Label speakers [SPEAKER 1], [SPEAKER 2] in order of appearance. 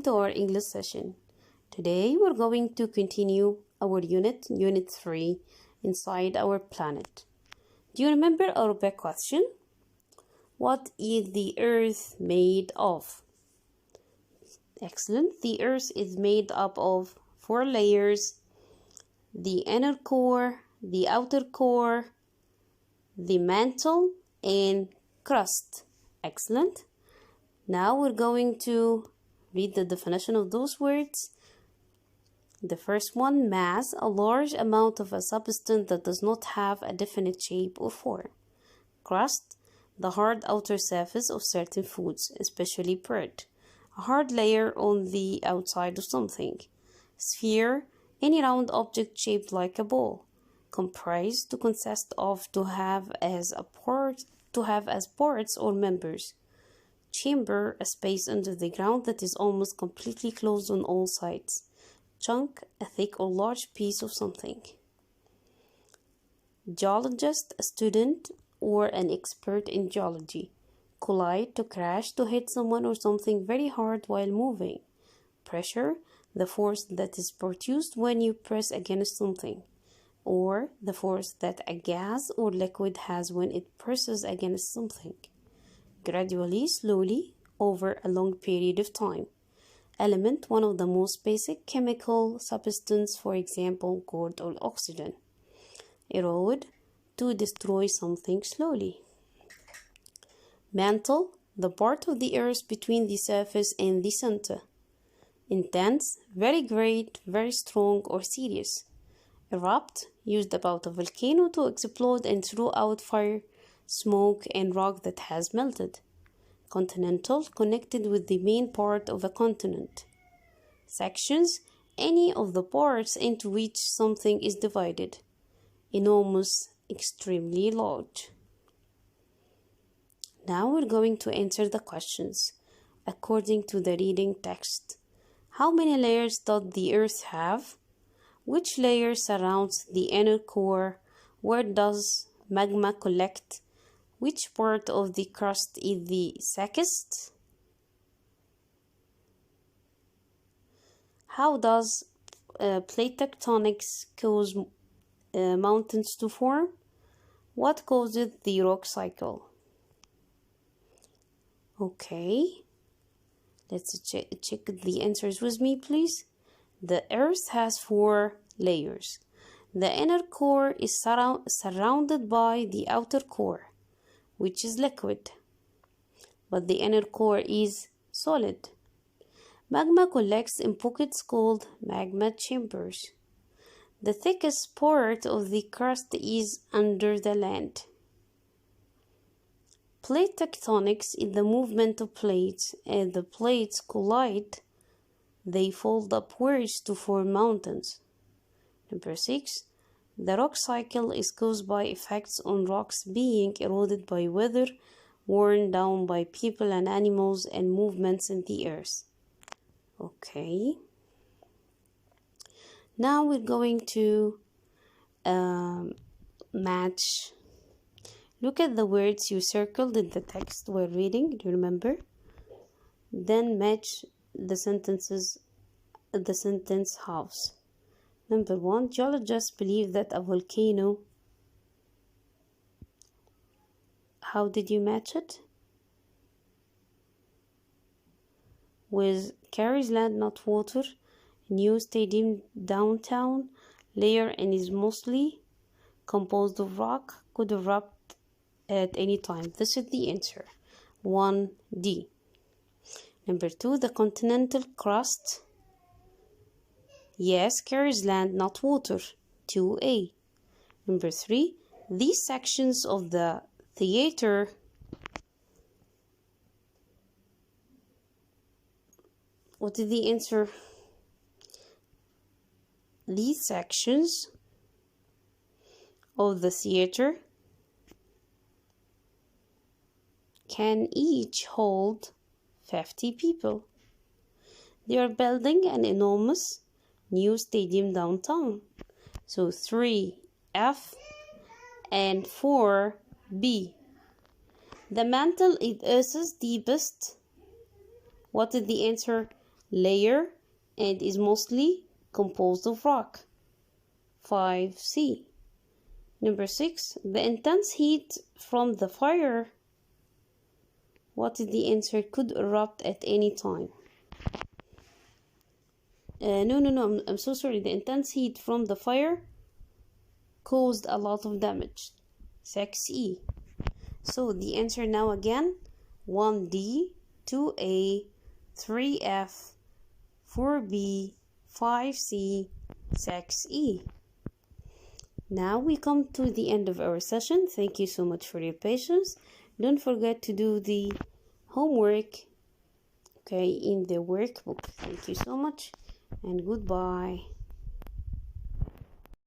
[SPEAKER 1] to our English session. Today we're going to continue our unit 3, inside our planet. Do you remember our back question? What is the Earth made of? Excellent. The Earth is made up of 4 layers: the inner core, the outer core, the mantle, and crust. Excellent. Now we're going to read the definition of those words. The first one, mass, a large amount of a substance that does not have a definite shape or form. Crust, the hard outer surface of certain foods, especially bread. A hard layer on the outside of something. Sphere, any round object shaped like a ball. Comprised, to consist of, to have as parts or members. Chamber, a space under the ground that is almost completely closed on all sides. Chunk, a thick or large piece of something. Geologist, a student or an expert in geology. Collide, to crash, to hit someone or something very hard while moving. Pressure, the force that is produced when you press against something, or the force that a gas or liquid has when it presses against something. Gradually, slowly, over a long period of time. Element, one of the most basic chemical substances, for example, gold or oxygen. Erode, to destroy something slowly. Mantle, the part of the earth between the surface and the center. Intense, very great, very strong or serious. Erupt, used about a volcano to explode and throw out fire, smoke, and rock that has melted. Continental, connected with the main part of a continent. Sections, any of the parts into which something is divided. Enormous, extremely large. Now we're going to answer the questions according to the reading text. How many layers does the Earth have? Which layer surrounds the inner core? Where does magma collect? Which part of the crust is the thickest? How does plate tectonics cause mountains to form? What causes the rock cycle? Okay, let's check the answers with me, please. The Earth has 4 layers. The inner core is surrounded by the outer core, which is liquid, but the inner core is solid. Magma collects in pockets called magma chambers. The thickest part of the crust is under the land. Plate tectonics is the movement of plates. As the plates collide, they fold upwards to form mountains. Number 6. The rock cycle is caused by effects on rocks being eroded by weather, worn down by people and animals, and movements in the earth. Okay. Now we're going to match. Look at the words you circled in the text we're reading. Do you remember? Then match the sentences, the sentence halves. Number 1, geologists believe that a volcano. How did you match it? With carries land, not water. New stadium downtown. Layer and is mostly composed of rock. Could erupt at any time. This is the answer. 1D. Number 2, the continental crust. Yes, carries land, not water. 2A. Number 3, these sections of the theater what is the answer? These sections of the theater can each hold 50 people. They are building an enormous new stadium downtown. So 3F and 4B. The mantle is Earth's deepest. What is the answer? layer and is mostly composed of rock. 5C. Number 6, the intense heat from the fire. What is the answer? Could erupt at any time. No, I'm so sorry. The intense heat from the fire caused a lot of damage. 6E. So the answer now again, 1D, 2A, 3F, 4B, 5C, 6E. Now we come to the end of our session. Thank you so much for your patience. Don't forget to do the homework, okay, in the workbook. Thank you so much and goodbye.